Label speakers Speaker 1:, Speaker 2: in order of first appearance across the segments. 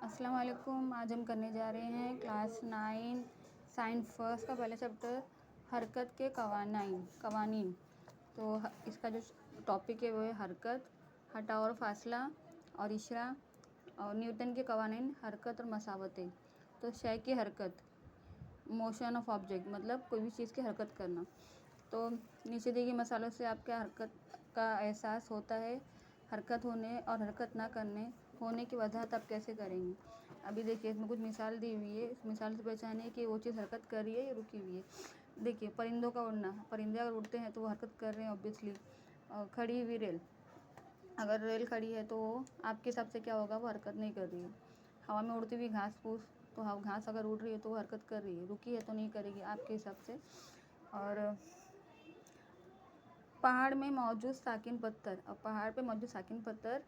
Speaker 1: अस्सलाम वालेकुम। आज हम करने जा रहे हैं क्लास 9 साइंस फर्स्ट का पहला चैप्टर हरकत के कवानीन। तो इसका जो टॉपिक है वो है हरकत, हटाव और फासला और इशरा और न्यूटन के कवानीन, हरकत और मसावतें। तो शय की हरकत, मोशन ऑफ ऑब्जेक्ट मतलब कोई भी चीज़ की हरकत करना। तो नीचे दिए गए मसालों से आपके हरकत का एहसास होता है। हरकत होने और हरकत ना करने होने की वजह आप कैसे करेंगे। अभी देखिए इसमें कुछ मिसाल दी हुई है। इस मिसाल से पहचानिए कि वो चीज़ हरकत कर रही है या रुकी हुई है। देखिए परिंदों का उड़ना, परिंदे अगर उड़ते हैं तो वो हरकत कर रहे हैं ऑब्वियसली। खड़ी हुई रेल, अगर रेल खड़ी है तो आपके हिसाब से क्या होगा, वो हरकत नहीं कर रही है। हवा में उड़ती हुई घास फूस, तो घास अगर उड़ रही है तो वो हरकत कर रही है, रुकी है तो नहीं करेगी आपके हिसाब से। और पहाड़ में मौजूद साकिन पत्थर, और पहाड़ पे मौजूद साकिन पत्थर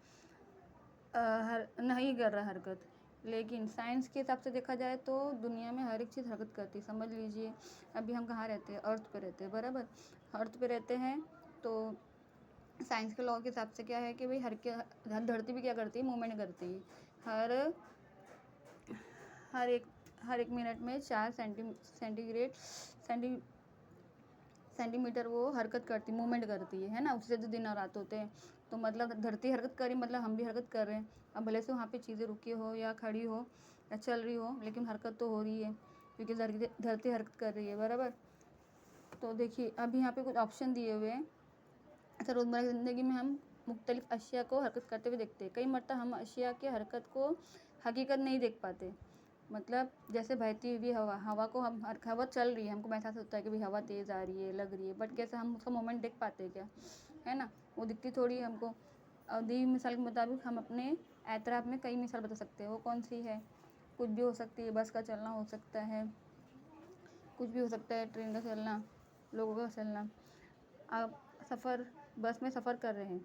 Speaker 1: नहीं कर रहा हरकत, लेकिन साइंस के हिसाब से देखा जाए तो दुनिया में हर एक चीज़ हरकत करती है। समझ लीजिए अभी हम कहाँ रहते हैं, अर्थ पे रहते हैं, बराबर। अर्थ पे रहते हैं तो साइंस के लॉ के हिसाब से क्या है कि भाई धरती भी क्या करती है, मूवमेंट करती है। हर एक मिनट में 4 सेंटीमीटर वो हरकत करती, मूवमेंट करती है ना। उससे जो दिन और रात होते हैं, तो मतलब धरती हरकत करी मतलब हम भी हरकत कर रहे हैं। अब भले से वहाँ पे चीज़ें रुकी हो या खड़ी हो या चल रही हो, लेकिन हरकत तो हो रही है क्योंकि धरती हरकत कर रही है, बराबर। तो देखिए अभी यहाँ पे कुछ ऑप्शन दिए हुए हैं। अच्छा, रोज़मर्रा की ज़िंदगी में हम मुख्तलिफ़ अशिया को हरकत करते हुए देखते हैं। कई मरतबा हम अशिया की हरकत को हकीकत नहीं देख पाते। मतलब जैसे बहती हुई हवा को हवा चल रही है, हमको महसूस होता है कि भाई हवा तेज़ आ रही है, लग रही है, बट कैसे हम उसका मोमेंट देख पाते हैं क्या, है ना। वो दिखती थोड़ी है हमको। और दी मिसाल के मुताबिक हम अपने एतराफ़ में कई मिसाल बता सकते हैं। वो कौन सी है, कुछ भी हो सकती है। बस का चलना हो सकता है, कुछ भी हो सकता है, ट्रेन का चलना, लोगों का चलना। आप बस में सफ़र कर रहे हैं,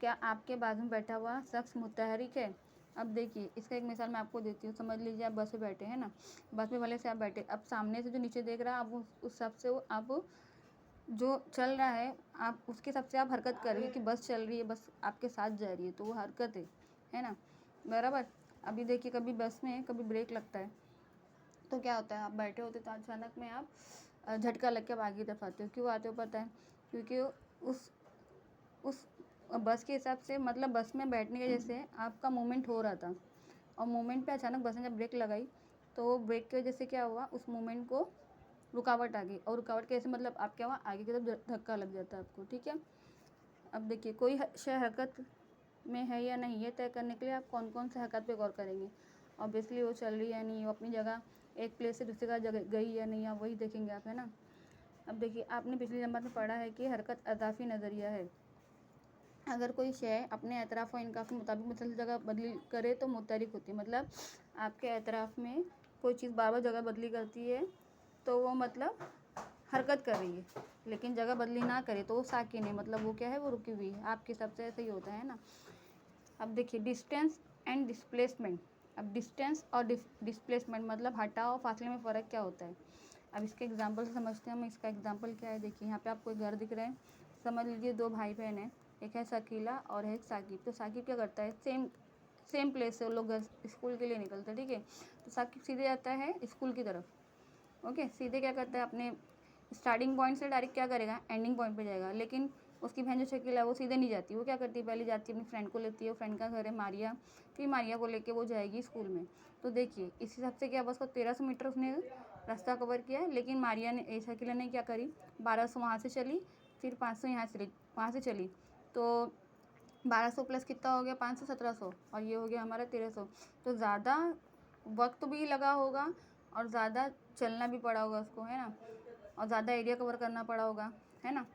Speaker 1: क्या आपके बाजू में बैठा हुआ शख्स मुतहरिक है। अब देखिए इसका एक मिसाल मैं आपको देती हूँ। समझ लीजिए आप बस में बैठे हैं ना, बस में भले से आप बैठे, अब सामने से जो नीचे देख रहा है आप उस हिसाब से आप जो चल रहा है आप उसके हिसाब से आप हरकत कर रही है कि बस चल रही है, बस आपके साथ जा रही है, तो वो हरकत है ना, बराबर। अभी देखिए कभी बस में कभी ब्रेक लगता है तो क्या होता है, आप बैठे होते तो अचानक में आप झटका लग के आप आगे तरफ आते हो। क्यों आते हो पता है, क्योंकि उस बस के हिसाब से, मतलब बस में बैठने की वजह से आपका मूवमेंट हो रहा था, और मूवमेंट पे अचानक बस ने जब ब्रेक लगाई तो ब्रेक की वजह से क्या हुआ, उस मूवमेंट को रुकावट आ गई। और रुकावट कैसे, मतलब आप क्या हुआ, आगे की तरफ धक्का लग जाता है आपको, ठीक है। अब देखिए कोई शय हरकत में है या नहीं, ये तय करने के लिए आप कौन कौन से हरकत पे गौर करेंगे। ऑब्वियसली वो चल रही है या नहीं, वो अपनी जगह एक प्लेस से दूसरी जगह गई या नहीं, आप वही देखेंगे आप, है ना। अब देखिए आपने पिछली जमात में पढ़ा है कि हरकत अज़ाफ़ी नज़रिया है। अगर कोई शय अपने एतराफ़ और इनकाफ के मुताबिक मुसलसल जगह बदली करे तो मुतहरिक होती है। मतलब आपके एतराफ़ में कोई चीज़ बार बार जगह बदली करती है तो वो मतलब हरकत कर रही है, लेकिन जगह बदली ना करे तो वो साकिन है, मतलब वो क्या है, वो रुकी हुई है। आपके हिसाब से ऐसा ही होता है ना। अब देखिए डिस्टेंस एंड डिस्प्लेसमेंट। अब डिस्टेंस और डिस्प्लेसमेंट मतलब हटाव फासले में फ़र्क क्या होता है। अब इसके एग्जांपल से समझते हैं हम। इसका एग्जांपल क्या है, देखिए यहाँ पे आपको एक घर दिख रहा है। समझ लीजिए 2 भाई बहन हैं, एक है शकीला और है एक साकिब। तो साकिब क्या करता है, सेम प्लेस से वो लोग स्कूल के लिए निकलते हैं, ठीक है। तो साकिब सीधे जाता है स्कूल की तरफ, ओके। सीधे क्या करता है, अपने स्टार्टिंग पॉइंट से डायरेक्ट क्या करेगा, एंडिंग पॉइंट पे जाएगा। लेकिन उसकी बहन जो शकीला है वो सीधे नहीं जाती, वो क्या करती है, पहले जाती है अपनी फ्रेंड को लेती है, वो फ्रेंड का घर है मारिया, फिर मारिया को लेके वो जाएगी स्कूल में। तो देखिए इस हिसाब से क्या, बस को 1300 मीटर उसने रास्ता कवर किया, लेकिन मारिया ने शकीला ने क्या करी, 1200 वहाँ से चली, फिर 500 वहाँ से चली। तो 1200 प्लस कितना हो गया, 500, 1700, और ये हो गया हमारा 1300। तो ज़्यादा वक्त भी लगा होगा और ज़्यादा चलना भी पड़ा होगा उसको, है ना, और ज़्यादा एरिया कवर करना पड़ा होगा, है ना।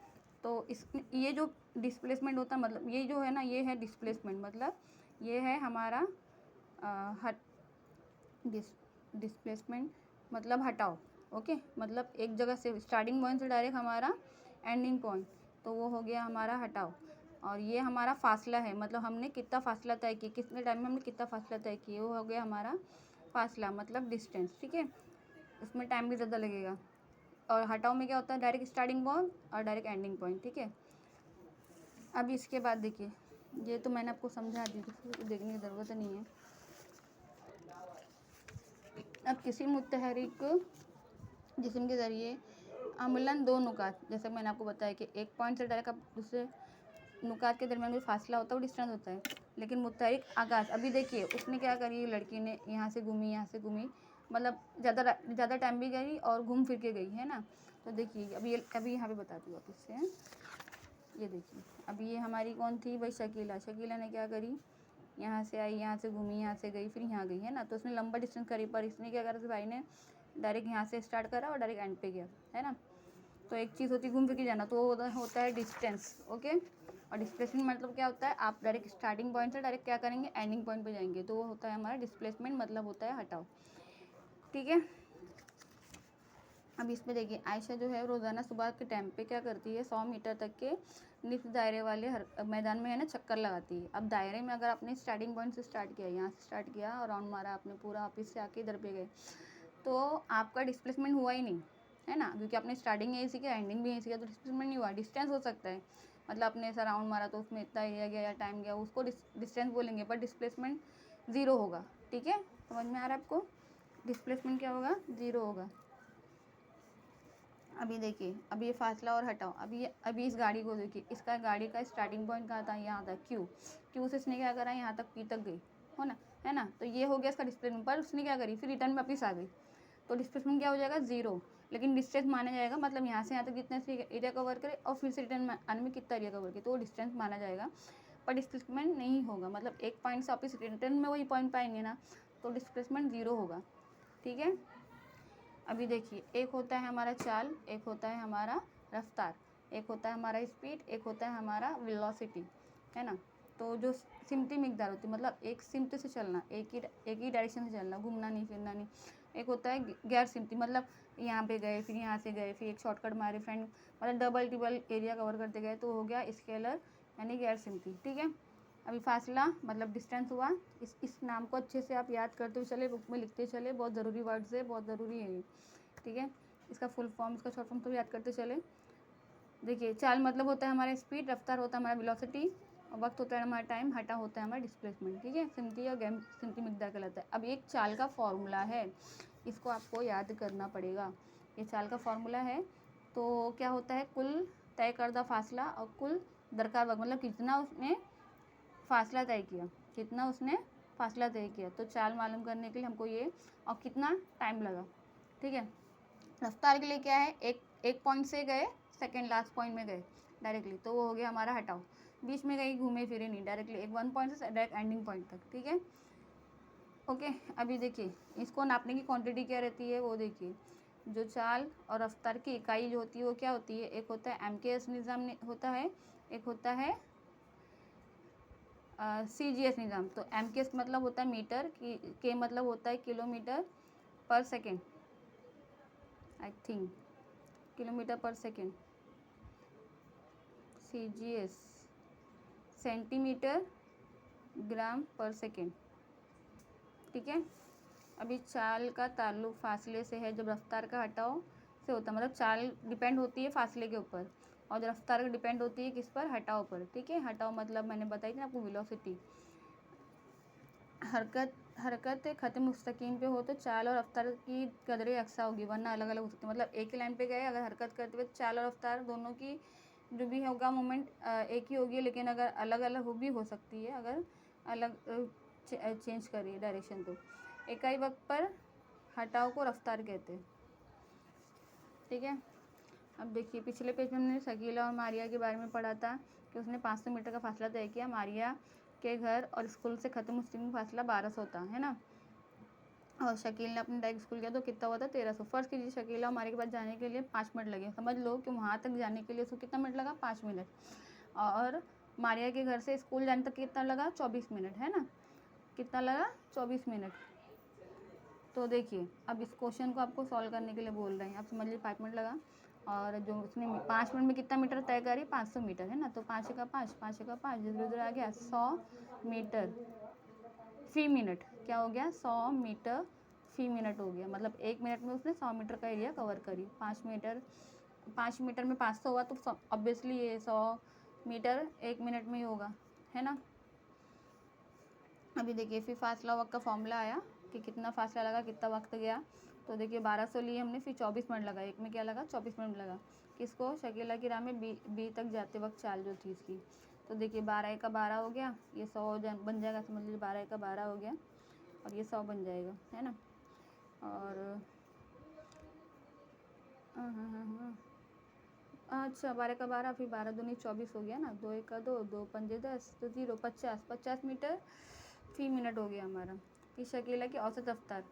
Speaker 1: तो ये जो डिस्प्लेसमेंट होता है, मतलब ये जो है ना, ये है डिस्प्लेसमेंट, मतलब ये है हमारा हट डिस्प्लेसमेंट मतलब हटाओ, ओके। मतलब एक जगह से स्टार्टिंग पॉइंट से डायरेक्ट हमारा एंडिंग पॉइंट, तो वो हो गया हमारा हटाओ। और ये हमारा फासला है, मतलब हमने कितना फासला तय किया, कितने टाइम में हमने कितना फासला तय किया, वो हो गया हमारा फासला मतलब डिस्टेंस, ठीक है। इसमें टाइम भी ज़्यादा लगेगा। और हटाओ में क्या होता है, डायरेक्ट स्टार्टिंग पॉइंट और डायरेक्ट एंडिंग पॉइंट, ठीक है। अब इसके बाद देखिए, ये तो मैंने आपको समझा दी, तो देखने की ज़रूरत नहीं है। अब किसी मुतहरिक जिस्म के ज़रिए अमलन दो नुकात, जैसे मैंने आपको बताया कि एक पॉइंट से डायरेक्ट अब दूसरे नुकात के दरमियान जो फासला होता है वो डिस्टेंस होता है। लेकिन मुतहरिक आगाज़, अभी देखिए उसने क्या करी, लड़की ने यहाँ से घूमी, मतलब ज़्यादा टाइम भी गई और घूम फिर के गई, है ना। तो देखिए अभी यहाँ पे बताती हूँ वापस से। ये देखिए अभी ये हमारी कौन थी भाई, शकीला ने क्या करी, यहाँ से आई, यहाँ से घूमी, यहाँ से गई, फिर यहाँ गई, है ना। तो उसने लंबा डिस्टेंस करी, पर इसने क्या करा, भाई ने डायरेक्ट यहाँ से स्टार्ट करा और डायरेक्ट एंड पे गया, है ना। तो एक चीज़ होती है घूम फिर के जाना, तो होता है डिस्टेंस, ओके। और डिस्प्लेसमेंट मतलब क्या होता है, आप डायरेक्ट स्टार्टिंग पॉइंट से डायरेक्ट क्या करेंगे, एंडिंग पॉइंट पे जाएंगे, तो वो होता है हमारा डिस्प्लेसमेंट, मतलब होता है हटाओ, ठीक है। अब इसमें देखिए आयशा जो है रोज़ाना सुबह के टाइम पे क्या करती है, 100 मीटर तक के निफ्ट दायरे वाले मैदान में, है ना, चक्कर लगाती है। अब दायरे में अगर आपने स्टार्टिंग पॉइंट से स्टार्ट किया, यहाँ से स्टार्ट किया और राउंड मारा आपने पूरा, ऑफिस से आके इधर पे गए, तो आपका डिस्प्लेसमेंट हुआ ही नहीं, है ना, क्योंकि आपने स्टार्टिंग यहीं से किया, एंडिंग भी यहीं से किया, तो डिस्प्लेसमेंट नहीं हुआ। डिस्टेंस हो सकता है, मतलब आपने ऐसा राउंड मारा तो उसमें इतना एरिया गया या टाइम गया, उसको डिस्टेंस बोलेंगे, पर डिस्प्लेसमेंट ज़ीरो होगा, ठीक है। समझ में आ रहा है आपको, डिस्प्लेसमेंट क्या होगा, ज़ीरो होगा। अभी देखिए, अभी ये फासला और हटाओ, अभी इस गाड़ी को देखिए, इसका गाड़ी का स्टार्टिंग पॉइंट कहाँ था, यहाँ था, क्यू से इसने क्या करा, यहाँ तक पी तक गई, हो ना, है ना। तो ये हो गया इसका डिस्प्लेसमेंट, पर उसने क्या करी, फिर रिटर्न में वापस आ गई, तो डिस्प्लेसमेंट क्या हो जाएगा, ज़ीरो। लेकिन डिस्टेंस माना जाएगा, मतलब यहाँ से यहाँ तक कितना एरिया कवर करे और फिर से रिटर्न आने में कितना एरिया कवर करे, तो वो डिस्टेंस माना जाएगा, पर डिस्प्लेसमेंट नहीं होगा। मतलब एक पॉइंट से वापस रिटर्न में वही पॉइंट पाएंगे ना, तो डिस्प्लेसमेंट ज़ीरो होगा, ठीक है। अभी देखिए, एक होता है हमारा चाल, एक होता है हमारा रफ्तार, एक होता है हमारा स्पीड, एक होता है हमारा वेलोसिटी, है ना। तो जो सिमटी मिकदार होती है, मतलब एक सिमत से चलना, एक ही डायरेक्शन से चलना, घूमना नहीं फिरना नहीं। एक होता है गैर सिमती, मतलब यहाँ पे गए, फिर यहाँ से गए, फिर एक शॉर्टकट मारे फ्रेंड, मतलब डबल टिबल एरिया कवर करते गए, तो हो गया स्केलर यानी गैर सिमती, ठीक है। अभी फासला मतलब डिस्टेंस हुआ, इस नाम को अच्छे से आप याद करते हुए चले, बुक में लिखते चले, बहुत ज़रूरी वर्ड्स है, बहुत ज़रूरी है ये, ठीक है। इसका फुल फॉर्म, इसका शॉर्ट फॉर्म तो याद करते चले। देखिए, चाल मतलब होता है हमारा स्पीड, रफ्तार होता है हमारा वेलोसिटी, और वक्त होता है हमारा टाइम, हटा होता है हमारा डिस्प्लेसमेंट, ठीक है। सिमती और गैर सिमती मिकदार कहलाता है। अब एक चाल का फॉर्मूला है, इसको आपको याद करना पड़ेगा। ये चाल का फॉर्मूला है, तो क्या होता है, कुल तय करदा फासला और कुल दरकार वक्त, मतलब कितना उसने फासला तय किया, कितना उसने फासला तय किया, तो चाल मालूम करने के लिए हमको ये, और कितना टाइम लगा, ठीक है। रफ्तार के लिए क्या है, एक पॉइंट से गए, सेकंड लास्ट पॉइंट में गए डायरेक्टली, तो वो हो गया हमारा हटाओ। बीच में गई, घूमे फिरे नहीं, डायरेक्टली एक वन पॉइंट से डायरेक्ट एंडिंग पॉइंट तक, ठीक है, ओके। अभी देखिए, इसको नापने की क्वांटिटी क्या रहती है, वो देखिए, जो चाल और रफ्तार की इकाई जो होती है वो क्या होती है, एक होता है MKS निज़ाम होता है, एक होता है CGS निज़ाम। तो MKS मतलब होता है मीटर, के मतलब होता है किलोमीटर पर सेकेंड, आई थिंक किलोमीटर पर सेकेंड, CGS सेंटीमीटर ग्राम पर सेकेंड, ठीक है। अभी चाल का ताल्लुक फासले से है, जब रफ्तार का हटाओ से होता है, मतलब चाल डिपेंड होती है फासले के ऊपर, और जब रफ्तार डिपेंड होती है किस पर, हटाओ पर, ठीक है। हटाओ मतलब मैंने बताई थी ना आपको, वेलोसिटी। हरकत ख़त्म मुस्तकीम पे हो तो चाल और रफ्तार की कदरें यकसा होगी, वरना अलग अलग हो सकती है। मतलब एक ही लाइन पे गए, अगर हरकत करते हुए चाल और रफ्तार दोनों की जो भी होगा मोमेंट एक ही होगी, लेकिन अगर अलग अलग भी हो सकती है, अगर अलग चेंज करिए डायरेक्शन, तो इकाई वक्त पर हटाओ को रफ्तार कहते हैं, ठीक है। अब देखिए, पिछले पेज में हमने शकीला और मारिया के बारे में पढ़ा था कि उसने 500 मीटर का फासला तय किया। मारिया के घर और स्कूल से ख़त्म मुस्लिम फासला 1200 था, है ना, और शकील ने अपने डायरेक्ट स्कूल किया तो कितना हुआ था, 1300। फर्स्ट कीजिए, शकीला और मारिया के पास जाने के लिए 5 मिनट लगे, समझ लो कि वहाँ तक जाने के लिए उसको कितना मिनट लगा, 5 मिनट, और मारिया के घर से स्कूल जाने तक कितना लगा, 24 मिनट, है ना, कितना लगा, 24 मिनट। तो देखिए, अब इस क्वेश्चन को आपको सॉल्व करने के लिए बोल रहे हैं, आप समझ लीजिए 5 मिनट लगा, और जो उसने 5 मिनट में कितना मीटर तय करी, 500 मीटर, है ना। तो 5 का 5, 5 का 5, जिधर उधर आ गया, 100 मीटर फी मिनट, क्या हो गया, 100 मीटर फी मिनट हो गया। मतलब 1 मिनट में उसने 100 मीटर का एरिया कवर करी। 5 मीटर में 500 हुआ, तो ऑब्वियसली ये 100 मीटर 1 मिनट में ही होगा, है ना। अभी देखिए, फिर फासला वक्त का फॉर्मूला आया कि कितना फासला लगा, कितना वक्त गया। तो देखिए 1200 लिए हमने, फिर 24 मिनट लगा, एक में क्या लगा 24 मिनट लगा। किसको? शकीला की राह में बी तक जाते वक्त चाल जो थी इसकी। तो देखिए 12 का 12 हो गया, ये 100 बन जाएगा, समझ लीजिए 12 का 12 हो गया और ये 100 बन जाएगा, है ना। और अच्छा 12 का 12, फिर 12 दूनी 24 हो गया ना, 2 1 का 2, 2 पंजे 10, तो 0, 50 मीटर फी मिनट हो गया हमारा। फिर शकीला की औसत रफ्तार,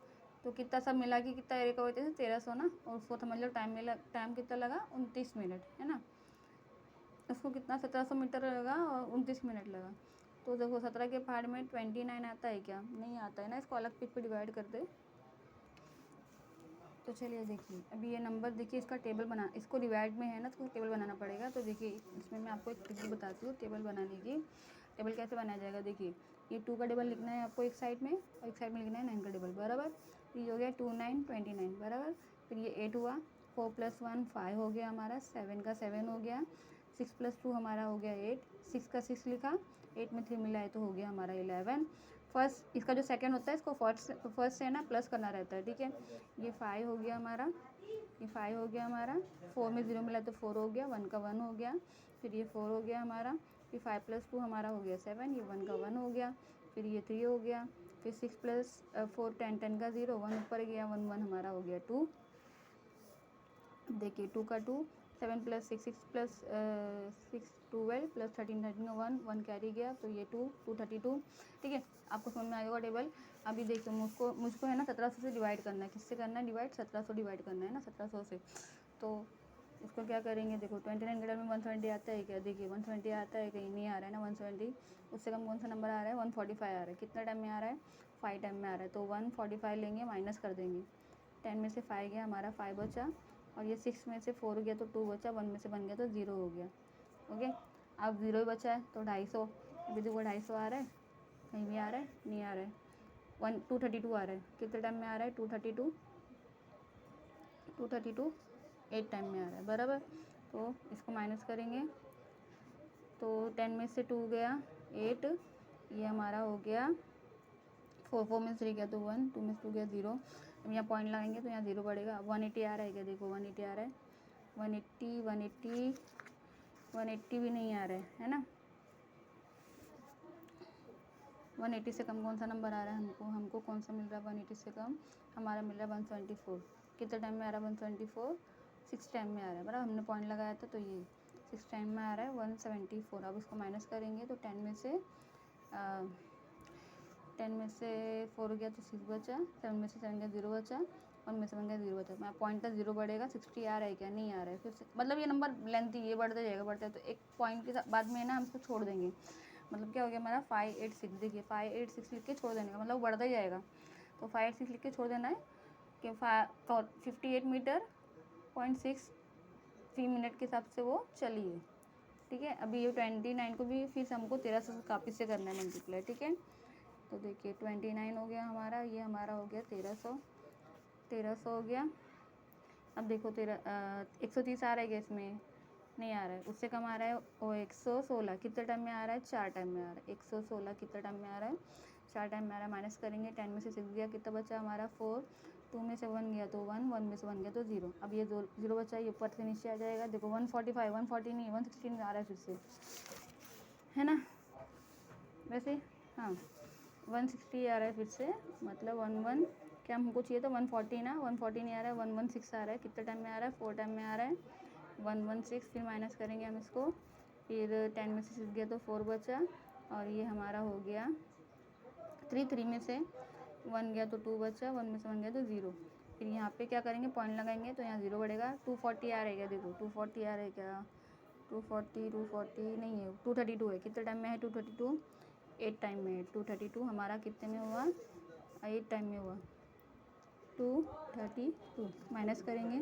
Speaker 1: तो कितना सब मिला के कितना एरिया कवर होते थे 1300 ना, और उसको समझ लो टाइम कितना लगा 29 मिनट, है ना। उसको कितना 1700 मीटर लगा और 29 मिनट लगा। तो देखो 17 के पहाड़ में 29 आता है क्या? नहीं आता है ना, इसको अलग पेज पे डिवाइड कर दे। तो चलिए देखिए अभी ये नंबर देखिए, इसका टेबल बना, इसको डिवाइड में है ना तो टेबल बनाना पड़ेगा। तो देखिए इसमें मैं आपको एक ट्रिक बताती हूँ टेबल बनाने की। टेबल कैसे बनाया जाएगा, देखिए ये 2 का टेबल लिखना है आपको एक साइड में, और एक साइड में लिखना है 9 का टेबल, बराबर। ये हो गया 2 9 29, बराबर। फिर ये 8 हुआ, 4 + 1 5 हो गया हमारा, 7 का 7 हो गया, 6 + 2 हमारा हो गया 8, 6 का 6 लिखा, 8 में 3 मिलाए तो हो गया हमारा 11। फर्स्ट इसका जो सेकंड होता है इसको फर्स्ट से ना प्लस करना रहता है, ठीक है। ये 5 हो गया हमारा, ये 5 हो गया हमारा, 4 में 0 मिला तो 4 हो गया, 1 का 1 हो गया, फिर ये 4 हो गया हमारा, फिर 5 + 2 हमारा हो गया 7, ये 1 का 1 हो गया, फिर ये 3 हो गया, फिर 6 + 4 10, 10 का 0, 1 ऊपर गया, 1 1 हमारा हो गया 2। देखिए 2 का 2, 7 + 6 6 + 6 12 + 13 13 का 1 1 कैरी गया, तो ये 2 232, ठीक है। आपको समझ में आ गया टेबल। अभी देखो मुझको है ना 1700 से डिवाइड करना है, किससे करना है डिवाइड, 1700 डिवाइड करना है ना 1700 से। तो इसको क्या करेंगे, देखो 29 के में 170 आता है क्या, देखिए 170 आता है, कहीं नहीं आ रहा है ना 170, उससे कम कौन सा नंबर आ रहा है 145 आ रहा है। कितना टाइम में आ रहा है 5 टाइम में आ रहा है, तो 145 लेंगे, माइनस कर देंगे, 10 में से 5 गया हमारा, 5 बचा, और ये 6 में से 4 गया तो 2 बचा, 1 में से बन गया तो 0 हो गया, ओके। अब 0 ही बचा है तो 250, अभी देखो 250 आ रहा है, कहीं भी आ रहा है, नहीं आ रहा है, 232 आ रहा है, कितने टाइम में आ रहा है 232 8 टाइम में आ रहा है, बराबर। तो इसको माइनस करेंगे, तो 10 में से 2 गया 8, ये हमारा हो गया 4 में से 3 गया तो 1, 2 में से 2 गया 0। अब यहाँ पॉइंट लगाएंगे तो यहाँ 0 पड़ेगा। 180 आ रहा है क्या, देखो 180 आ रहा है, 180 भी नहीं आ रहा है ना। 180 से कम कौन सा नंबर आ रहा है हमको कौन सा मिल रहा है 180 से कम, हमारा मिल रहा है 174। कितने टाइम में आ रहा है 174, 6 टाइम में आ रहा है, बराबर। हमने पॉइंट लगाया था तो ये 6 टाइम में आ रहा है 174। अब इसको माइनस करेंगे तो 10 में से 4 गया तो 6 बचा, 7 में से 7 गया 0 बचा, 1 में से 1 गया 0 बचा। मैं पॉइंट का 0 बढ़ेगा, 60 आ रहा है क्या, नहीं आ रहा है, फिर से मतलब ये नंबर लेंथी ये बढ़ता जाएगा, बढ़ता है तो एक पॉइंट के बाद में ना हम इसको छोड़ देंगे। मतलब क्या हो गया हमारा 586, देखिए 586 लिख के छोड़ देने का मतलब बढ़ता ही जाएगा। तो 586 लिख के छोड़ देना है कि 58 मीटर 0.6 फी मिनट के हिसाब से वो चली है, ठीक है। अभी ये 29 को भी फिर हमको 1300 से काफ़ी से करना है मल्टीप्लाई, ठीक है। तो देखिए 29 हो गया हमारा, ये हमारा हो गया 1300 हो गया। अब देखो 130 आ रहा है क्या, इसमें नहीं आ रहा है, उससे कम आ रहा है वो 116, कितने टाइम में आ रहा है 4 टाइम में आ रहा है, 116 कितने टाइम में आ रहा है 4 टाइम में आ रहा है। माइनस करेंगे, 10 में से 6 गया, कितना बचा हमारा 4, 2 में से 1 गया तो 1, 1 में से 1 गया तो 0। अब ये 0 बचा, ये ऊपर से नीचे आ जाएगा, देखो 145 140 नहीं 116 आ रहा है फिर से, है ना। वैसे हाँ 160 आ रहा है फिर से, मतलब 11 क्या हमको चाहिए था 140 ना, 140 नहीं आ रहा है, 116 आ रहा है, कितने टाइम में आ रहा है 4 टाइम में आ रहा है 116। फिर माइनस करेंगे हम इसको, फिर 10 में से 6 गया तो 4 बचा, और ये हमारा हो गया 3 में से 1 गया तो 2 बचा, 1 में से 1 गया तो 0। फिर यहाँ पे क्या करेंगे पॉइंट लगाएंगे तो यहाँ 0 बढ़ेगा। 240 आ रहा है क्या, देखो 240 आ रहा है क्या, 240 नहीं है 232 है, कितने टाइम में है 232, 8 टाइम में है। 232 हमारा कितने में हुआ 8 टाइम में हुआ 232। माइनस करेंगे,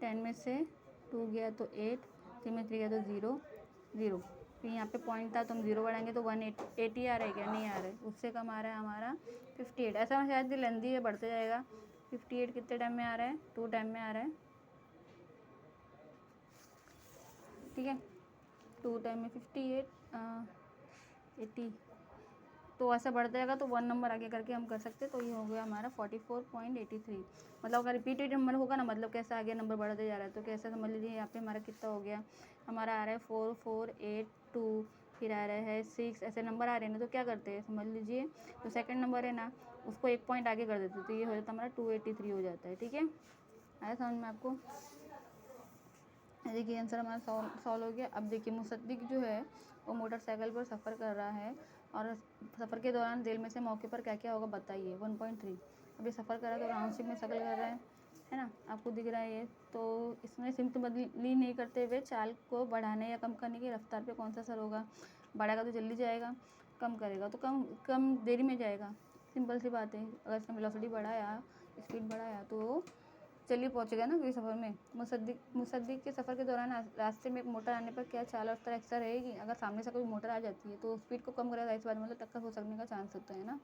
Speaker 1: 10 में से 2 गया तो 8, 3 में 3 गया तो 0। फिर यहाँ पे पॉइंट था तो हम 0 बढ़ाएंगे तो 180 आ रहा है क्या, नहीं आ रहा है, उससे कम आ रहा है हमारा 58। ऐसा शायद लेंदी है, बढ़ते जाएगा। 58 कितने टाइम में आ रहा है 2 टाइम में आ रहा है, ठीक है 2 टाइम में 58 80। तो ऐसा बढ़ जाएगा तो 1 नंबर आगे करके हम कर सकते हैं। तो ये हो गया हमारा 44.83। मतलब अगर रिपीटेड नंबर होगा ना, मतलब कैसा आगे नंबर बढ़ते जा रहा है, तो कैसा समझ लीजिए यहाँ पे हमारा कितना हो गया, हमारा आ रहा है 4482, फिर आ रहा है 6, ऐसे नंबर आ रहे हैं ना। तो क्या करते हैं समझ लीजिए, तो सेकंड नंबर है ना उसको 1 पॉइंट आगे कर देते, तो ये हो जाता है हमारा 283 हो जाता है। ठीक है, आया समझ में आपको? देखिए आंसर हमारा सॉल्व हो गया। अब देखिए मुसद्दिक जो है वो मोटरसाइकिल पर सफ़र कर रहा है और सफ़र के दौरान रेल में से मौके पर क्या क्या होगा बताइए। 1.3। अभी सफ़र कर रहा है तो राउंड में शक्ल कर रहा है ना, आपको दिख रहा है ये। तो इसमें सिम्त बदली नहीं करते हुए चाल को बढ़ाने या कम करने की रफ्तार पे कौन सा असर होगा? बढ़ाएगा तो जल्दी जाएगा, कम करेगा तो कम कम देरी में जाएगा। सिंपल सी बात है, अगर इसने वेलोसिटी बढ़ाया, स्पीड बढ़ाया, तो चलिए पहुंचेगा ना कोई सफ़र में। मुसद्दिक के सफ़र के दौरान रास्ते में एक मोटर आने पर क्या चाल और रफ्तार एक्स्ट्रा रहेगी? अगर सामने से कोई मोटर आ जाती है तो स्पीड को कम करेगा, इस बात मतलब टक्कर हो सकने का चांस होता है ना।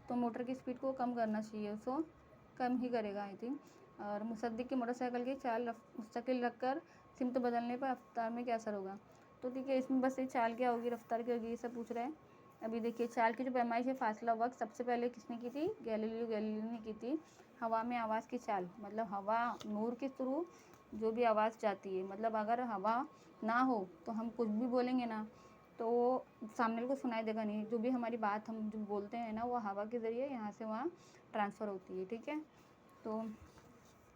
Speaker 1: तो मोटर की स्पीड को कम करना चाहिए, उसको कम ही करेगा आई थिंक। और मुसद्दिक की मोटरसाइकिल की चाल मुस्तकिल रखकर सिमत बदलने पर रफ्तार में क्या असर होगा? तो ठीक है, इसमें बस ये चाल क्या होगी, रफ्तार क्या होगी, ये सब पूछ रहा है। अभी देखिए चाल की जो पैमाइश है, फासला वक्त, सबसे पहले किसने की थी? गैलीलियो ने की थी। हवा में आवाज़ की चाल, मतलब हवा नूर के थ्रू जो भी आवाज़ जाती है, मतलब अगर हवा ना हो तो हम कुछ भी बोलेंगे ना तो सामने को सुनाई देगा नहीं। जो भी हमारी बात हम जो बोलते हैं ना वो हवा के ज़रिए यहाँ से वहाँ ट्रांसफ़र होती है। ठीक है, तो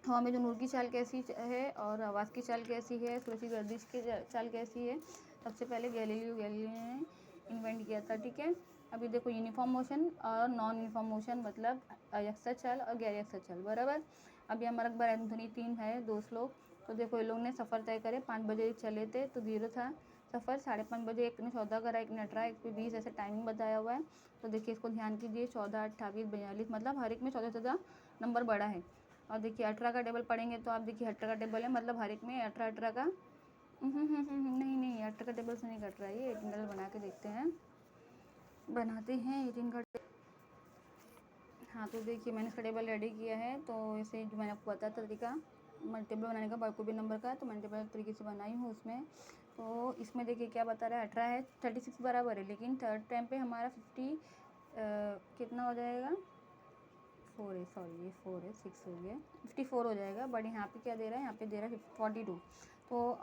Speaker 1: हवा में जो नूर की चाल कैसी है और आवाज़ की चाल कैसी है, सूरज की गर्दिश की चाल कैसी है, सबसे पहले गैलीलियो ने इन्वेंट किया था। ठीक है, अभी देखो यूनिफॉर्म मोशन और नॉन यूनिफॉर्म मोशन, मतलब अयस्तर चाल और गैर अयस्तर चाल, बराबर। अभी हमारा अकबर एंथोनी 3 है, 2 श्लोक। तो देखो ये लोग ने सफ़र तय करे, 5 बजे चले थे तो 0 था सफ़र, 5:30 बजे एक ने 14 करा, एक ने 18, एक पे 20, ऐसे टाइमिंग बताया हुआ है। तो देखिए इसको ध्यान कीजिए, 14, 28, 42, मतलब हर एक में 14 नंबर बढ़ा है। और देखिए 18 का टेबल पढ़ेंगे तो आप देखिए 18 का टेबल है, मतलब हर एक में 18 का नहीं 18 का टेबल से नहीं कट रहा है, ये 18 का बना के देखते हैं, बनाते हैं 18 का। हाँ तो देखिए मैंने इसका टेबल रेडी किया है। तो ऐसे जो मैंने आपको बताया तरीका टेबल बनाने का, कोई भी नंबर का, तो मैंने टेबल तरीके से बनाई हूँ उसमें। तो इसमें देखिए क्या बता रहा है, 18 है, 36 बराबर है, लेकिन थर्ड टाइम पे हमारा 50 कितना हो जाएगा, 4 है, सॉरी ये 4 है, 6 हो गया, 54 हो जाएगा। बट यहाँ पे क्या दे रहा है, यहाँ पे दे रहा है 42। तो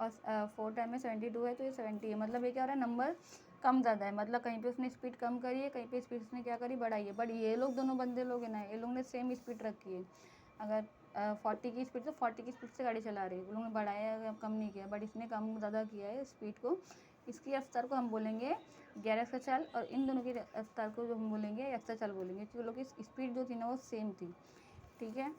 Speaker 1: 4 टाइम में 72 है, तो ये 70 है, मतलब ये क्या हो रहा है, नंबर कम ज़्यादा है, मतलब कहीं पे उसने स्पीड कम करी है, कहीं पे स्पीड उसने क्या करी, बढ़ाई है। बट ये लोग दोनों बंदे लोग हैं ना, ये लोग ने सेम स्पीड रखी है। अगर 40 की स्पीड तो 40 की स्पीड से गाड़ी चला रही है, उन लोगों ने बढ़ाया कम नहीं किया, बट इसने कम ज़्यादा किया है स्पीड को। इसकी रफ्तार को हम बोलेंगे गैर अक्सर चाल, और इन दोनों की रफ्तार को जो हम बोलेंगे अक्सर चाल बोलेंगे, क्योंकि लोग की स्पीड जो थी ना वो सेम थी। ठीक है,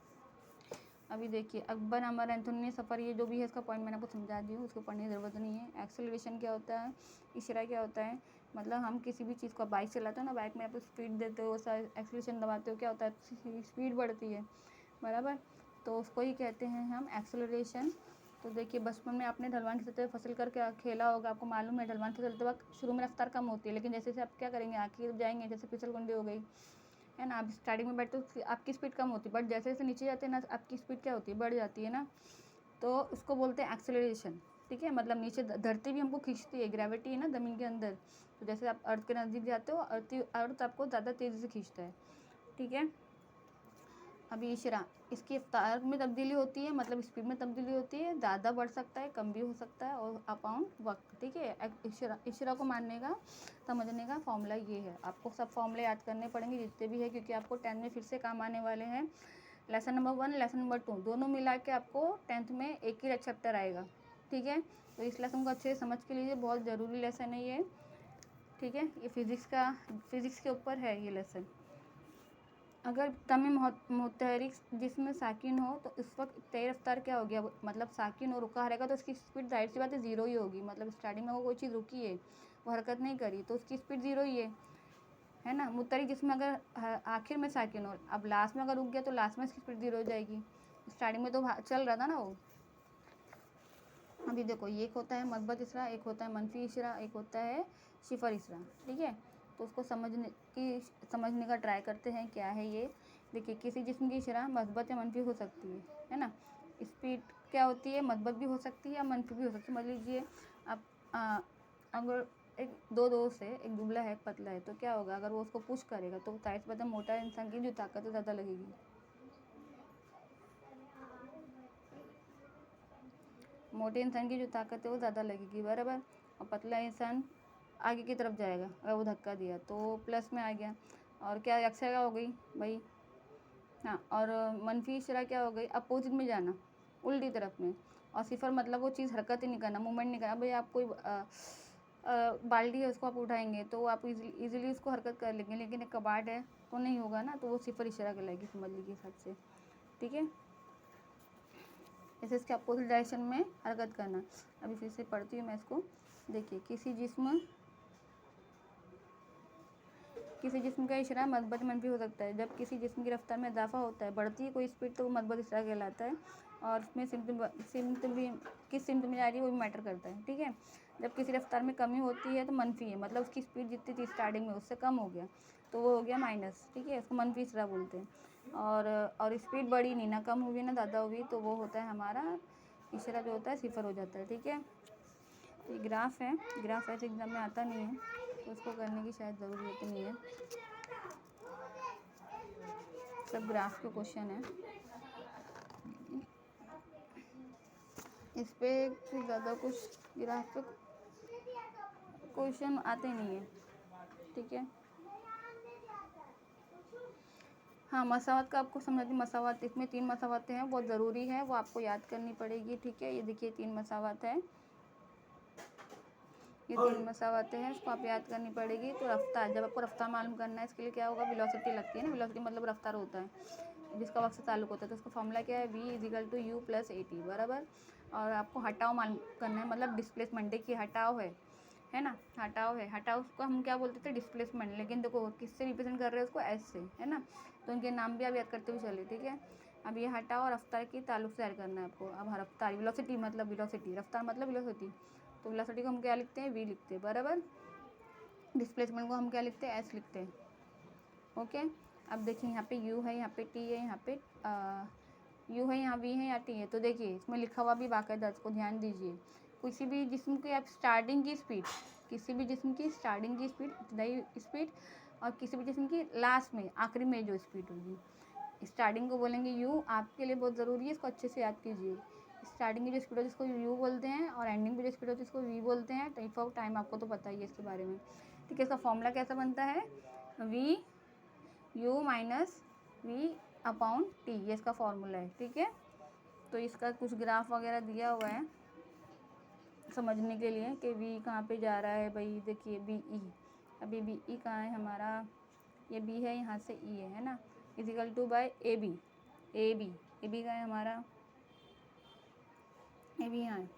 Speaker 1: अभी देखिए अकबर अमर एंथोनी सफ़र, ये जो भी है इसका पॉइंट मैंने आपको समझा दी हूँ, उसको पढ़ने की ज़रूरत नहीं है। एक्सेलरेशन क्या होता है, इशारा क्या होता है, मतलब हम किसी भी चीज़ को बाइक चलाते हो ना, बाइक में आप स्पीड देते हो, एक्सेलरेशन दबाते हो, क्या होता है, स्पीड बढ़ती है, बराबर। तो उसको ही कहते हैं हम एक्सेलरेशन। तो देखिए बचपन में आपने ढलवान खिसलते फिसल करके खेला होगा, आपको मालूम है ढलवान खिसलते वक्त शुरू में रफ्तार कम होती है, लेकिन जैसे जैसे आप क्या करेंगे, आगे जाएंगे, जैसे फिसल गुंडी हो गई है ना, आप स्टार्टिंग में बैठते हो आपकी स्पीड कम होती है, बट जैसे जैसे नीचे जाते हैं ना आपकी स्पीड क्या होती है, बढ़ जाती है ना। तो उसको बोलते हैं एक्सेलरेशन। ठीक है, मतलब नीचे धरती भी हमको खींचती है, ग्रेविटी है ना ज़मीन के अंदर, तो जैसे आप अर्थ के नज़दीक जाते हो अर्थ आपको ज़्यादा तेज़ी से खींचता है। ठीक है, अभी इशरा, इसकी रफ्तार में तब्दीली होती है, मतलब स्पीड में तब्दीली होती है, ज़्यादा बढ़ सकता है, कम भी हो सकता है, और अपॉन वक्त। ठीक है, इशरा को मानने का समझने का फॉर्मूला ये है। आपको सब फॉर्मूले याद करने पड़ेंगे जितने भी है, क्योंकि आपको 10th में फिर से काम आने वाले हैं। लेसन नंबर 1 लेसन नंबर 2 दोनों मिला के आपको 10th में एक ही चैप्टर आएगा। ठीक है, तो इस लेसन को अच्छे से समझ के लीजिए, बहुत ज़रूरी लेसन है ये। ठीक है, ये फिज़िक्स के ऊपर है ये लेसन। अगर तम मुतहरिक जिसमें साकिन हो तो इस वक्त तय रफ्तार क्या हो गया, मतलब साकिन और रुका रहेगा तो उसकी स्पीड जाहिर सी बात है ज़ीरो ही होगी। मतलब स्टार्टिंग में वो कोई चीज़ रुकी है, वो हरकत नहीं करी, तो उसकी स्पीड ज़ीरो ही है ना। मुतहरिक जिसमें अगर आखिर में साकिन हो, अब लास्ट में अगर रुक गया तो लास्ट में इसकी स्पीड ज़ीरो हो जाएगी। स्टार्टिंग में तो चल रहा था ना वो। अभी देखो ये एक होता है मस्बत इसरा, एक होता है मनफी इसरा, एक होता है शिफर इसरा। ठीक है, तो उसको समझने का ट्राई करते हैं क्या है ये। देखिए किसी जिस्म की शरह मस्बत या मनफी हो सकती है ना। स्पीड क्या होती है, मस्बत भी हो सकती है या मनफी भी हो सकती है। समझ लीजिए आप अगर एक दो दोस्त है, एक दुबला है एक पतला है, तो क्या होगा अगर वो उसको पुश करेगा तो जाहिर सी बात है मोटा इंसान की जो ताकत है ज़्यादा लगेगी। मोटे इंसान की जो ताकत है वो ज़्यादा लगेगी बराबर, और पतला इंसान आगे की तरफ जाएगा अगर वो धक्का दिया तो प्लस में आ गया। और क्या अक्षरा हो गई भाई, हाँ, और मनफी इशारा क्या हो गई, अपोजिट में जाना, उल्टी तरफ में। और सिफर मतलब वो चीज़ हरकत ही नहीं करना, मूवमेंट नहीं करना। भाई आप कोई बाल्टी है उसको आप उठाएंगे तो आप इजीली उसको हरकत कर लेंगे, लेकिन एक कबाड़ है तो नहीं होगा ना, तो वो सिफर इशारा कहलाएगी, समझ लीजिए हिसाब से, ठीक है। ऐसे इसके अपोजिट डायरेक्शन में हरकत करना। अभी फिर से पढ़ती हूँ मैं इसको, देखिए किसी जिस्म का इशारा मस्बत मनफी हो सकता है। जब किसी जिस्म की रफ्तार में इजाफा होता है, बढ़ती है कोई स्पीड, तो वो मस्बत इशारा कहलाता है। और उसमें किस सिमत में जा रही है वो भी मैटर करता है, ठीक है। जब किसी रफ्तार में कमी होती है तो मनफी है, मतलब उसकी स्पीड जितनी थी स्टार्टिंग में उससे कम हो गया तो वो हो गया माइनस, ठीक है, उसको मनफी इशारा बोलते हैं। और स्पीड बढ़ी नहीं, ना कम हुई ना ज़्यादा हुई, तो वो होता है हमारा इशारा जो होता है सिफर हो जाता है, ठीक है। ये ग्राफ है, ग्राफ ऐसे एग्जाम में आता नहीं है तो उसको करने की शायद ज़रूरत नहीं है, सब ग्राफ के क्वेश्चन है, इस पर ज़्यादा कुछ ग्राफ पे क्वेश्चन आते नहीं है, ठीक है। हाँ, मसावत का आपको समझ, मसावत इसमें 3 मसावतें हैं, बहुत ज़रूरी है, वो आपको याद करनी पड़ेगी, ठीक है। ये देखिए 3 मसावत है, ये 3 मसावतें हैं, इसको आप याद करनी पड़ेगी। तो रफ्तार, जब आपको रफ्तार मालूम करना है इसके लिए क्या होगा, वेलोसिटी लगती है ना, वेलोसिटी मतलब रफ्तार होता है जिसका वक्त से ताल्लुक होता है, तो उसका फॉर्मूला क्या है, v=u+at बराबर। और आपको हटाव मालूम करना है, मतलब डिस्प्लेसमेंट, देखिए हटाव है ना, हटाव है, हटाव को हम क्या बोलते थे, डिस्प्लेसमेंट, लेकिन देखो किससे रिप्रेजेंट कर रहे हैं उसको, एस से, है ना, तो उनके नाम भी आप याद करते हुए चले, ठीक है। अब ये हटाव और रफ्तार की ताल्लुक से याद करना है आपको। अब रफ्तार, वेलोसिटी मतलब वेलोसिटी, रफ्तार मतलब वेलोसिटी, तो वेलोसिटी को हम क्या लिखते हैं, वी लिखते हैं बराबर। डिस्प्लेसमेंट को हम क्या लिखते हैं, एस लिखते हैं, ओके। अब देखिए यहाँ पे यू है, यहाँ पे टी है, यहाँ पे यू है, यहाँ वी है, यहाँ टी है, तो देखिए इसमें लिखा हुआ भी बाकायदा, इसको ध्यान दीजिए। किसी भी जिस्म की आप स्टार्टिंग की स्पीड, किसी भी जिस्म की स्टार्टिंग की स्पीड, इब्तदाई स्पीड, और किसी भी जिस्म की लास्ट में, आखिरी में जो स्पीड होगी, स्टार्टिंग को बोलेंगे यू, आपके लिए बहुत ज़रूरी है, इसको अच्छे से याद कीजिए। स्टार्टिंग की जो स्पीड होती है उसको यू बोलते हैं, और एंडिंग की जो स्पीड होती है उसको वी बोलते हैं। टाइप ऑफ टाइम आपको तो पता ही है इसके बारे में, ठीक है। इसका फॉर्मूला कैसा बनता है, V U minus V upon T, ये इसका फॉर्मूला है, ठीक है। तो इसका कुछ ग्राफ वगैरह दिया हुआ है समझने के लिए कि वी कहाँ पे जा रहा है भाई, देखिए बी ई, अभी बी ई कहाँ है हमारा, ये बी है, यहाँ से ई है ना, equal to by A B, A B कहाँ है हमारा, ए बी यहाँ है,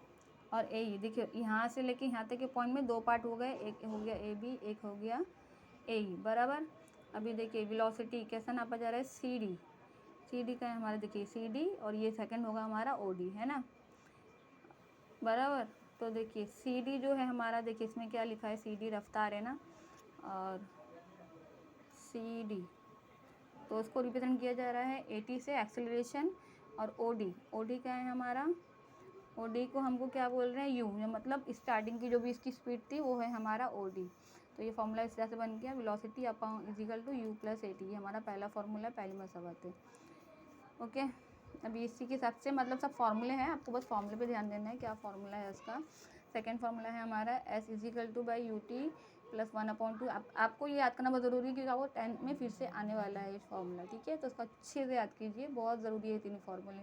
Speaker 1: और ए ई, देखिए यहाँ से लेके यहाँ तक के पॉइंट में 2 पार्ट हो गए, एक हो गया ए बी, एक हो गया ए ई बराबर। अभी देखिए वेलोसिटी कैसा नापा जा रहा है, सी डी का है हमारा, देखिए सी डी, और ये सेकंड होगा हमारा ओ डी, है ना बराबर। तो देखिए सी डी जो है हमारा, देखिए इसमें क्या लिखा है, सी डी रफ्तार है ना, और सी डी तो उसको रिप्रेजेंट किया जा रहा है ए टी से, एक्सेलरेशन, और ओ डी क्या है हमारा, ओ डी को हमको क्या बोल रहे हैं, यू, मतलब स्टार्टिंग की जो भी इसकी स्पीड थी वो है हमारा ओ डी। तो ये फॉर्मूला इस तरह से बन गया, velocity upon is equal to u+at, ये हमारा पहला फॉर्मूला, पहली मसावत है, ओके। अभी इसी के हिसाब से, मतलब सब फॉर्मूले हैं, आपको बस फॉर्मूले पे ध्यान देना है, क्या फॉर्मूला है उसका। सेकंड फॉर्मूला है हमारा S equal to by U T plus 1/2। आपको ये याद करना बहुत ज़रूरी है क्योंकि आपको 10th में फिर से आने वाला है ये फॉर्मूला, ठीक है, तो उसको अच्छे से याद कीजिए, बहुत ज़रूरी है तीनों फार्मूले।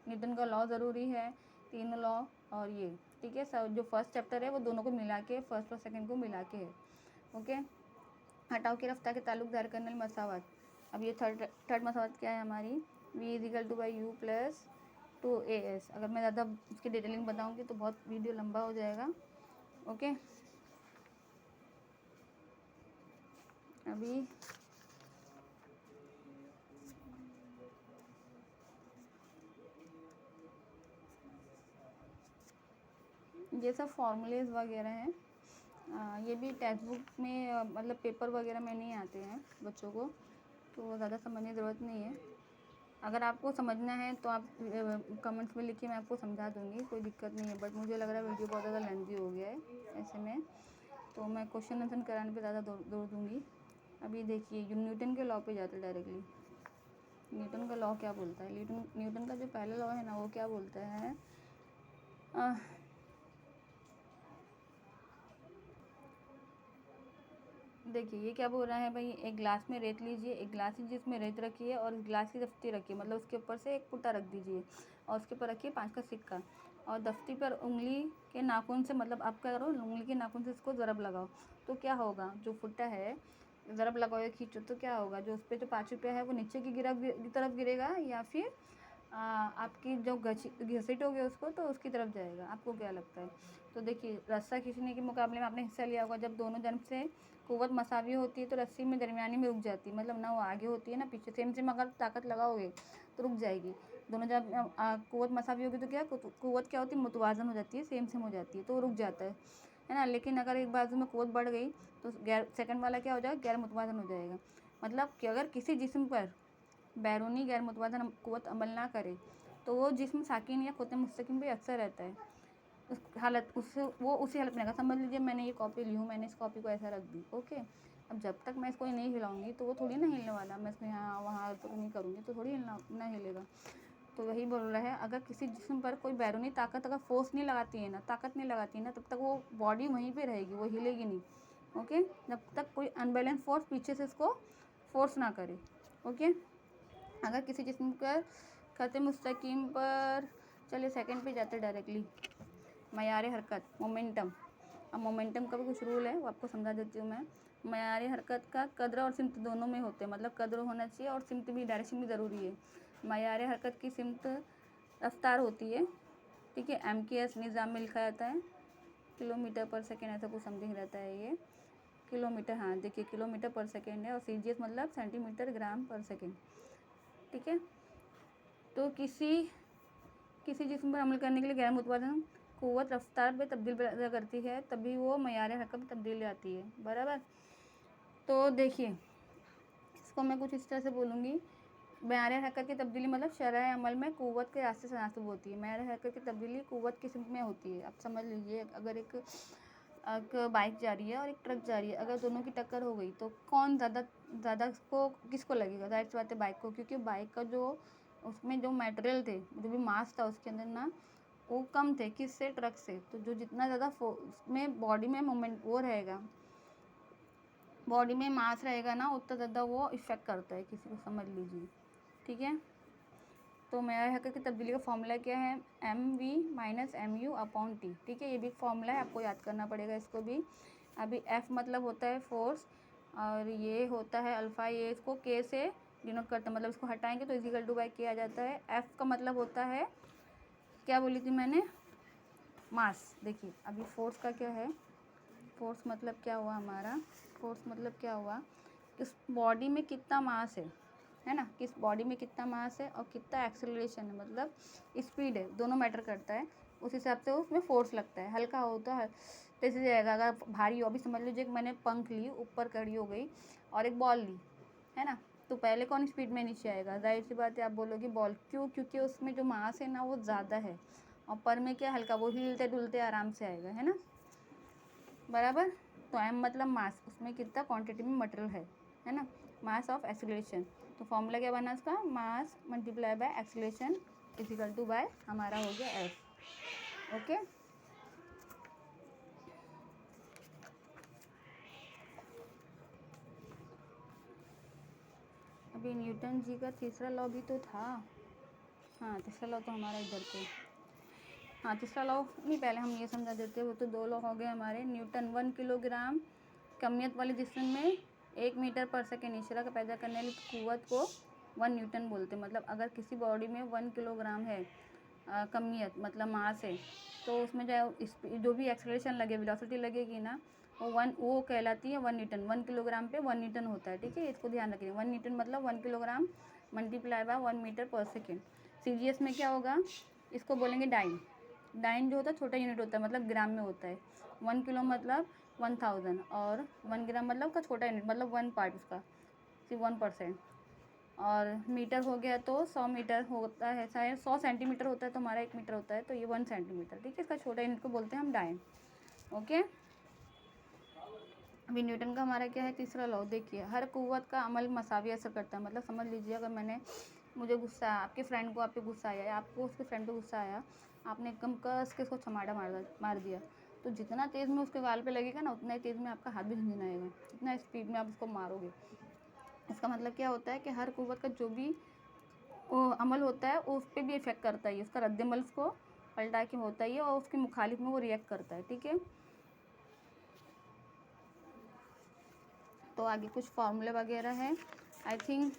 Speaker 1: न्यूटन का लॉ ज़रूरी है, तीनों लॉ, और ये, ठीक है। सब जो फर्स्ट चैप्टर है वो दोनों को मिला के, फर्स्ट और सेकंड को मिला के है, ओके। हटाव की रफ्तार के ताल्लुक ज़ाहिर करने वाली मसावत। अब ये थर्ड मसावत क्या है हमारी, v equal to by U plus 2as। अगर मैं ज़्यादा उसकी डिटेलिंग बताऊँगी तो बहुत वीडियो लंबा हो जाएगा, ओके। अभी ये सब फॉर्मूलेज वगैरह हैं, ये भी टेक्स्ट बुक में मतलब पेपर वगैरह में नहीं आते हैं बच्चों को, तो ज़्यादा समझने की ज़रूरत नहीं है। अगर आपको समझना है तो आप कमेंट्स में लिखिए, मैं आपको समझा दूँगी, कोई दिक्कत नहीं है। बट मुझे लग रहा है वीडियो बहुत ज़्यादा लेंथी हो गया है ऐसे में, तो मैं क्वेश्चन आंसर कराने पे ज़्यादा जोर दूँगी। अभी देखिए न्यूटन के लॉ पे जाते हैं डायरेक्टली। न्यूटन का लॉ क्या बोलता है? न्यूटन का जो पहला लॉ है ना, वो क्या बोलता है? देखिए ये क्या बोल रहा है भाई, एक ग्लास में रेत लीजिए, एक ग्लास लीजिए जिसमें रेत रखिए और इस ग्लास की दफ्ती रखिए, मतलब उसके ऊपर से एक पुट्टा रख दीजिए और उसके ऊपर रखिए 5 का सिक्का और दफ्ती पर उंगली के नाखून से, मतलब आप क्या करो, उंगली के नाखून से इसको ज़रब लगाओ। तो क्या होगा, जो पुट्टा है ज़रब लगाओ या खींचो तो क्या होगा, जो उस पर जो 5 रुपया है वो नीचे की तरफ गिरेगा या फिर आपकी जो घसीट होगी उसको तो उसकी तरफ जाएगा। आपको क्या लगता है? तो देखिए रस्सा खींचने के मुकाबले में आपने हिस्सा लिया होगा, जब दोनों जानब से कुव्वत मसावी होती है तो रस्सी में दरमियानी में रुक जाती है, मतलब ना वो आगे होती है ना पीछे। सेम अगर ताकत लगाओगे तो रुक जाएगी। दोनों जब कुव्वत मसावी होगी तो क्या कुव्वत क्या होती है, मुतवाज़न हो जाती है, सेम हो जाती है, तो वो रुक जाता है ना। लेकिन अगर एक बाजू में कुव्वत बढ़ गई तो सेकंड वाला क्या हो जाएगा, गैर मुतवाज़न हो जाएगा। मतलब कि अगर किसी जिस्म पर बैरूनी गैर मुतवाज़न कुव्वत अमल ना करे तो वो जिस्म साकिन या खुद मुस्तकिम पे अक्सर रहता है। उस हालत वो उसी हालत में रहेगा। समझ लीजिए मैंने ये कॉपी ली हूँ, मैंने इस कॉपी को ऐसा रख दी, ओके। अब जब तक मैं इसको नहीं हिलाऊंगी तो वो थोड़ी ना हिलने वाला। मैं इसको यहाँ वहाँ तो नहीं करूँगी तो थोड़ी ना हिलेगा। तो वही बोल रहा है, अगर किसी जिस्म पर कोई बैरूनी ताकत अगर फोर्स नहीं लगाती है ना, ताकत नहीं लगाती है ना, तब तक वो बॉडी वहीं पे रहेगी, वो हिलेगी नहीं, ओके। जब तक कोई अनबैलेंस फोर्स पीछे से इसको फोर्स ना करे, ओके। अगर किसी जिस्म पर खत मुस्तकीम पर, चलिए सेकंड पे जाते डायरेक्टली। मयार हरकत, मोमेंटम। अब मोमेंटम का भी कुछ रूल है, वो आपको समझा देती हूँ मैं। मयार हरकत का कद्र और सिमत दोनों में होते हैं, मतलब कद्र होना चाहिए और सिमत भी, डायरेक्शन भी ज़रूरी है। मयार हरकत की सिमत रफ्तार होती है, ठीक है। MKS निज़ाम में लिखा जाता है, किलोमीटर पर सेकेंड ऐसा कुछ समथिंग रहता है ये, किलोमीटर, हाँ देखिए किलोमीटर पर सेकेंड है। और CGS मतलब सेंटीमीटर ग्राम पर सेकेंड, ठीक है। तो किसी जिस्म पर अमल करने के लिए गैर मुतवाज़न कुव्वत रफ्तार पे तब्दील पैदा करती है, तभी वो मयार हरकत में तब्दीली आती है, बराबर। तो देखिए इसको मैं कुछ इस तरह से बोलूँगी, मयार हरकत की तब्दीली मतलब शरह अमल में कुव्वत के रास्ते से तनासुब होती है। मयार हरकत की तब्दीली कुव्वत की सिमत में होती है। अब समझ लीजिए, अगर एक बाइक जा रही है और एक ट्रक जा रही है, अगर दोनों की टक्कर हो गई तो कौन ज़्यादा किसको लगेगा? जाहिर सी बात है बाइक को, क्योंकि बाइक का जो उसमें जो मटेरियल थे, जो भी मास था उसके अंदर ना, वो कम थे किससे, ट्रक से। तो जो जितना ज़्यादा उसमें बॉडी में मोमेंट वो रहेगा, बॉडी में मास रहेगा ना, उतना ज़्यादा वो इफ़ेक्ट करता है किसी को, समझ लीजिए, ठीक है। तो मयार हरकत की तब्दीली का फॉर्मूला क्या है, MV - MU/T, ठीक है। ये भी फॉर्मूला है, आपको याद करना पड़ेगा इसको भी। अभी F मतलब होता है फोर्स और ये होता है अल्फ़ा, ये इसको K से डिनोट करता है, मतलब इसको हटाएंगे तो इजिकल टू बाई K आ जाता है। F का मतलब होता है, क्या बोली थी मैंने, मास। देखिए अभी फोर्स का क्या है, फोर्स मतलब क्या हुआ हमारा, फोर्स मतलब क्या हुआ, इस बॉडी में कितना मास है ना, किस बॉडी में कितना मास है और कितना एक्सेलरेशन है, मतलब स्पीड है, दोनों मैटर करता है। उस हिसाब से उसमें फोर्स लगता है। हल्का होता है तो ऐसे जाएगा, अगर भारी हो, अभी समझ लीजिए कि मैंने पंख ली, ऊपर खड़ी हो गई और एक बॉल ली, है ना, तो पहले कौन स्पीड में नीचे आएगा? जाहिर सी बात है आप बोलोगे बॉल। क्यों? क्योंकि उसमें जो मास है ना वो ज़्यादा है और पर में क्या हल्का, वो हिलते डुलते आराम से आएगा, है ना, बराबर। तो M मतलब मास, उसमें कितना क्वांटिटी में मटेरियल है ना, मास ऑफ एक्सीलरेशन। तो फॉर्मूला क्या बना इसका, mass multiply by acceleration equal to by हमारा हो गया F, ओके। अभी न्यूटन जी का तीसरा लॉ भी तो था, हाँ तीसरा लॉ तो हमारा इधर पे, हाँ तीसरा लॉ नहीं, पहले हम ये समझा देते, वो तो 2 लॉ हो गए हमारे। न्यूटन 1 किलोग्राम कमियत वाले जिस्म में 1 मीटर पर सेकेंड इशारा का पैदा करने वाली कुव्वत को 1 न्यूटन बोलते हैं। मतलब अगर किसी बॉडी में 1 किलोग्राम है कमियत मतलब मास है, तो उसमें जो भी एक्सेलरेशन लगे, वेलोसिटी लगेगी ना, वो कहलाती है 1 न्यूटन। 1 किलोग्राम पे 1 न्यूटन होता है, ठीक है, इसको ध्यान रखिए। 1 न्यूटन मतलब 1 किलोग्राम मल्टीप्लाई बाय 1 मीटर पर सेकेंड। CGS में क्या होगा, इसको बोलेंगे डाइन। डाइन जो होता है छोटा यूनिट होता है, मतलब ग्राम में होता है। 1 किलो मतलब 1000 और 1 ग्राम मतलब का छोटा यूनिट, मतलब 1 पार्ट उसका, सिर्फ 1%। और मीटर हो गया तो 100 मीटर होता है, शायद 100 सेंटीमीटर होता है तो हमारा 1 मीटर होता है, तो ये 1 सेंटीमीटर, ठीक है, इसका छोटा यूनिट को बोलते हैं हम डाइन, ओके। अभी न्यूटन का हमारा क्या है, तीसरा लॉ। देखिए, हर कुव्वत का अमल मसावी असर करता है। मतलब समझ लीजिए, अगर मुझे गुस्सा आया, आपके फ्रेंड को आप पे गुस्सा आया, या आपको उसके फ्रेंड पे गुस्सा आया, आपने एकदम कस के उसको चमाड़ा मार दिया, तो जितना तेज़ में उसके गाल पे लगेगा ना, उतना ही तेज़ में आपका हाथ भी झनझनाएगा, इतना स्पीड में आप उसको मारोगे। इसका मतलब क्या होता है कि हर कुव्वत का जो भी अमल होता है वो उस पर भी इफ़ेक्ट करता है। उसका रद्द-ए-अमल उसको पलटा के होता ही है और उसके मुखालिफ में वो रिएक्ट करता है। ठीक है, तो आगे कुछ फार्मूले वगैरह है। आई थिंक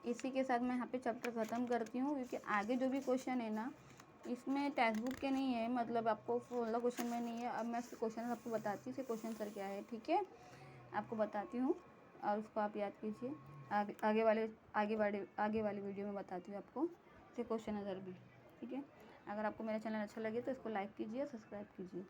Speaker 1: इसी के साथ मैं यहाँ पे चैप्टर ख़त्म करती हूँ, क्योंकि आगे जो भी क्वेश्चन है ना, इसमें टेक्स्ट बुक के नहीं है, मतलब आपको 16 क्वेश्चन में नहीं है। अब मैं इसके क्वेश्चन आपको बताती हूँ, इसके क्वेश्चन सर क्या है। ठीक है, आपको बताती हूँ और उसको आप याद कीजिए। आगे वाले वीडियो में बताती हूँ आपको इसके क्वेश्चन आंसर भी। ठीक है, अगर आपको मेरा चैनल अच्छा लगे तो इसको लाइक कीजिए, सब्सक्राइब कीजिए।